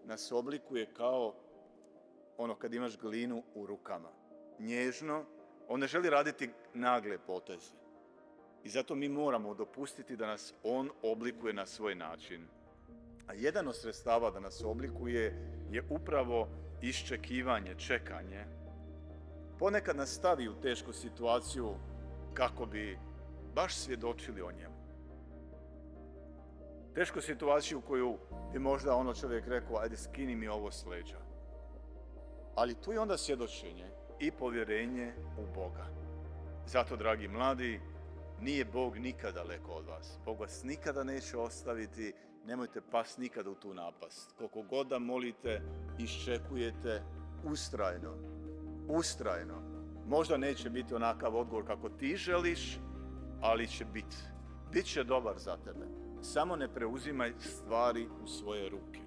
nas oblikuje kao ono kad imaš glinu u rukama. Nježno, on ne želi raditi nagle poteze. I zato mi moramo dopustiti da nas on oblikuje na svoj način. A jedan od sredstava da nas oblikuje je upravo iščekivanje, čekanje. Ponekad nas stavi u tešku situaciju kako bi baš svjedočili o njemu. Tešku situaciju koju bi možda čovjek rekao, ajde skini mi ovo s leđa. Ali tu je onda svjedočenje i povjerenje u Boga. Zato, dragi mladi, nije Bog nikada daleko od vas. Bog vas nikada neće ostaviti, nemojte past nikada u tu napast. Koliko god da molite, iščekujete ustrajno. Možda neće biti onakav odgovor kako ti želiš, ali će biti. Bit će dobar za tebe. Samo ne preuzimaj stvari u svoje ruke.